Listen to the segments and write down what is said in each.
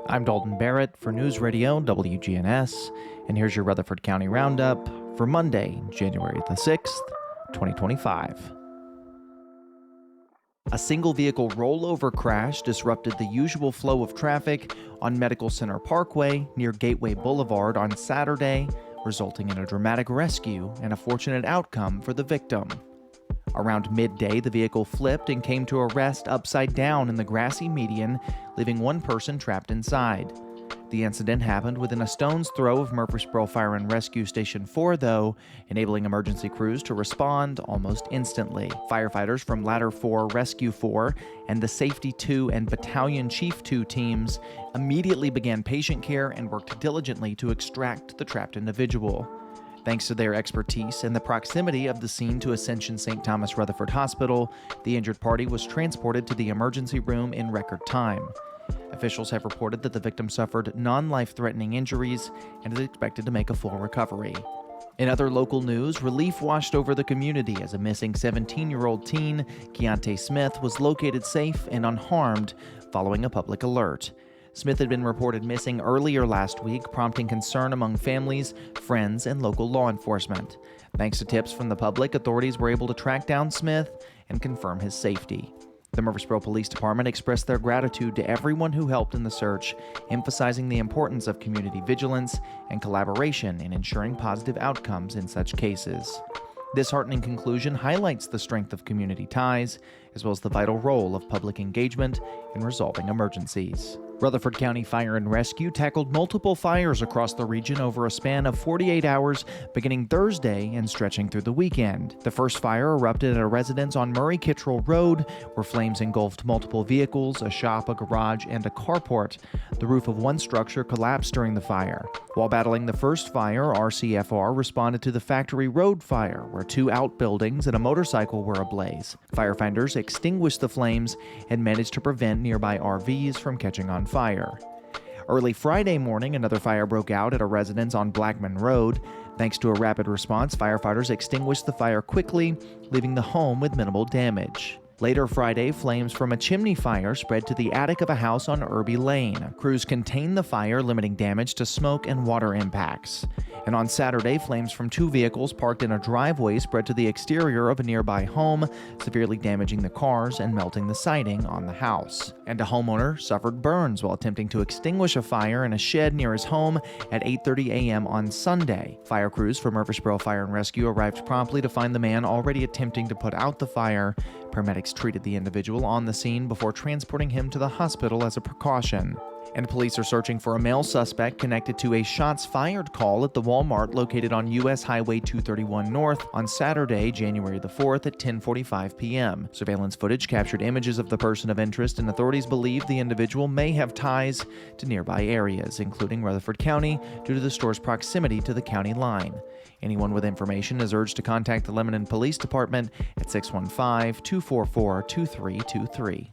I'm Dalton Barrett for News Radio WGNS, and here's your Rutherford County Roundup for Monday, January the 6th, 2025. A single vehicle rollover crash disrupted the usual flow of traffic on Medical Center Parkway near Gateway Boulevard on Saturday, resulting in a dramatic rescue and a fortunate outcome for the victim. Around midday, the vehicle flipped and came to a rest upside down in the grassy median, leaving one person trapped inside. The incident happened within a stone's throw of Murfreesboro Fire and Rescue Station 4, though, enabling emergency crews to respond almost instantly. Firefighters from Ladder 4, Rescue 4, and the Safety 2 and Battalion Chief 2 teams immediately began patient care and worked diligently to extract the trapped individual. Thanks to their expertise and the proximity of the scene to Ascension St. Thomas Rutherford Hospital, the injured party was transported to the emergency room in record time. Officials have reported that the victim suffered non-life-threatening injuries and is expected to make a full recovery. In other local news, relief washed over the community as a missing 17-year-old teen, Keontae Smith, was located safe and unharmed following a public alert. Smith had been reported missing earlier last week, prompting concern among families, friends, and local law enforcement. Thanks to tips from the public, authorities were able to track down Smith and confirm his safety. The Murfreesboro Police Department expressed their gratitude to everyone who helped in the search, emphasizing the importance of community vigilance and collaboration in ensuring positive outcomes in such cases. This heartening conclusion highlights the strength of community ties, as well as the vital role of public engagement in resolving emergencies. Rutherford County Fire and Rescue tackled multiple fires across the region over a span of 48 hours, beginning Thursday and stretching through the weekend. The first fire erupted at a residence on Murray Kittrell Road, where flames engulfed multiple vehicles, a shop, a garage, and a carport. The roof of one structure collapsed during the fire. While battling the first fire, RCFR responded to the Factory Road fire, where two outbuildings and a motorcycle were ablaze. Firefighters extinguished the flames and managed to prevent nearby RVs from catching on fire. Early Friday morning, another fire broke out at a residence on Blackman Road. Thanks to a rapid response, firefighters extinguished the fire quickly, leaving the home with minimal damage. Later Friday, flames from a chimney fire spread to the attic of a house on Irby Lane. Crews contained the fire, limiting damage to smoke and water impacts. And on Saturday, flames from two vehicles parked in a driveway spread to the exterior of a nearby home, severely damaging the cars and melting the siding on the house. And a homeowner suffered burns while attempting to extinguish a fire in a shed near his home at 8:30 a.m. on Sunday. Fire crews from Murfreesboro Fire and Rescue arrived promptly to find the man already attempting to put out the fire. Paramedics treated the individual on the scene before transporting him to the hospital as a precaution. And police are searching for a male suspect connected to a shots fired call at the Walmart located on U.S. Highway 231 North on Saturday, January the 4th at 10:45 p.m. Surveillance footage captured images of the person of interest, and authorities believe the individual may have ties to nearby areas, including Rutherford County, due to the store's proximity to the county line. Anyone with information is urged to contact the Lebanon Police Department at 615-244-2323.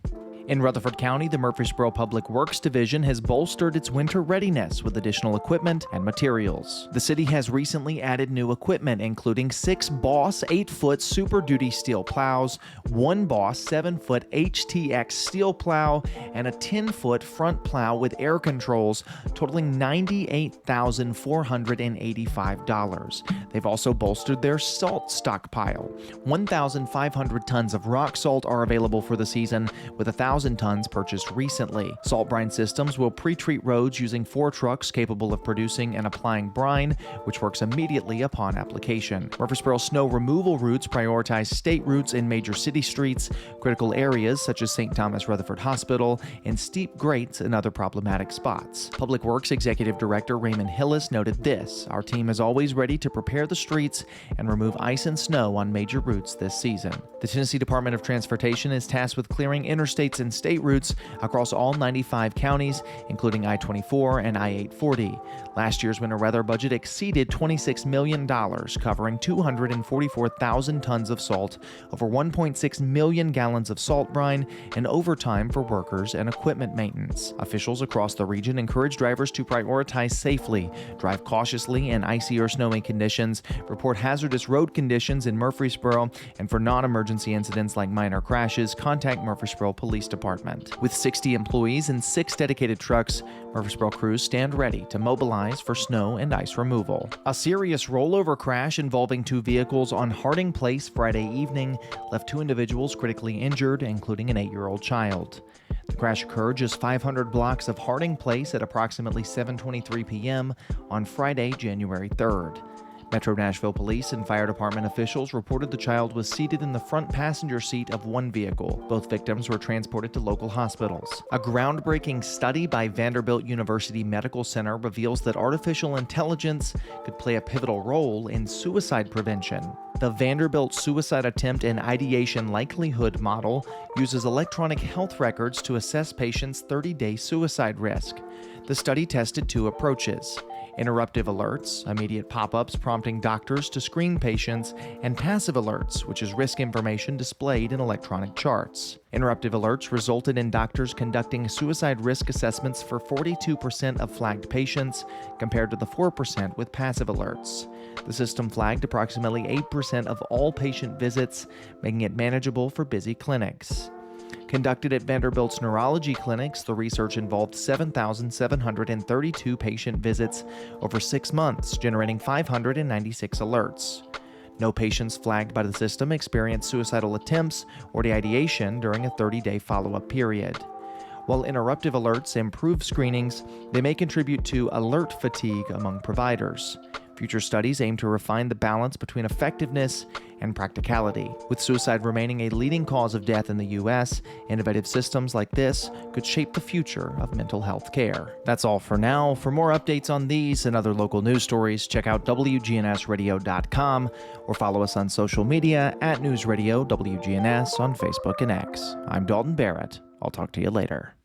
In Rutherford County, the Murfreesboro Public Works Division has bolstered its winter readiness with additional equipment and materials. The city has recently added new equipment, including 6 Boss 8-foot Super Duty steel plows, 1 Boss 7-foot HTX steel plow, and a 10-foot front plow with air controls, totaling $98,485. They've also bolstered their salt stockpile. 1,500 tons of rock salt are available for the season, with 1,000 tons purchased recently. Salt brine systems will pre-treat roads using 4 trucks capable of producing and applying brine, which works immediately upon application. Murfreesboro snow removal routes prioritize state routes in major city streets, critical areas such as St. Thomas Rutherford Hospital, and steep grates in other problematic spots. Public Works Executive Director Raymond Hillis noted this: "Our team is always ready to prepare the streets and remove ice and snow on major routes this season." The Tennessee Department of Transportation is tasked with clearing interstates and state routes across all 95 counties, including I-24 and I-840. Last year's winter weather budget exceeded $26 million, covering 244,000 tons of salt, over 1.6 million gallons of salt brine, and overtime for workers and equipment maintenance. Officials across the region encourage drivers to prioritize safely, drive cautiously in icy or snowy conditions, report hazardous road conditions in Murfreesboro, and for non-emergency incidents like minor crashes, contact Murfreesboro Police Police Department. With 60 employees and 6 dedicated trucks, Murfreesboro crews stand ready to mobilize for snow and ice removal. A serious rollover crash involving 2 vehicles on Harding Place Friday evening left 2 individuals critically injured, including an 8-year-old child. The crash occurred just 500 blocks of Harding Place at approximately 7:23 p.m. on Friday, January 3rd. Metro Nashville Police and Fire Department officials reported the child was seated in the front passenger seat of one vehicle. Both victims were transported to local hospitals. A groundbreaking study by Vanderbilt University Medical Center reveals that artificial intelligence could play a pivotal role in suicide prevention. The Vanderbilt Suicide Attempt and Ideation Likelihood Model uses electronic health records to assess patients' 30-day suicide risk. The study tested 2 approaches: interruptive alerts, immediate pop-ups prompting doctors to screen patients, and passive alerts, which is risk information displayed in electronic charts. Interruptive alerts resulted in doctors conducting suicide risk assessments for 42% of flagged patients, compared to the 4% with passive alerts. The system flagged approximately 8% of all patient visits, making it manageable for busy clinics. Conducted at Vanderbilt's neurology clinics, the research involved 7,732 patient visits over 6 months, generating 596 alerts. No patients flagged by the system experienced suicidal attempts or ideation during a 30-day follow-up period. While interruptive alerts improve screenings, they may contribute to alert fatigue among providers. Future studies aim to refine the balance between effectiveness and practicality. With suicide remaining a leading cause of death in the U.S., innovative systems like this could shape the future of mental health care. That's all for now. For more updates on these and other local news stories, check out WGNSradio.com or follow us on social media at News Radio WGNS on Facebook and X. I'm Dalton Barrett. I'll talk to you later.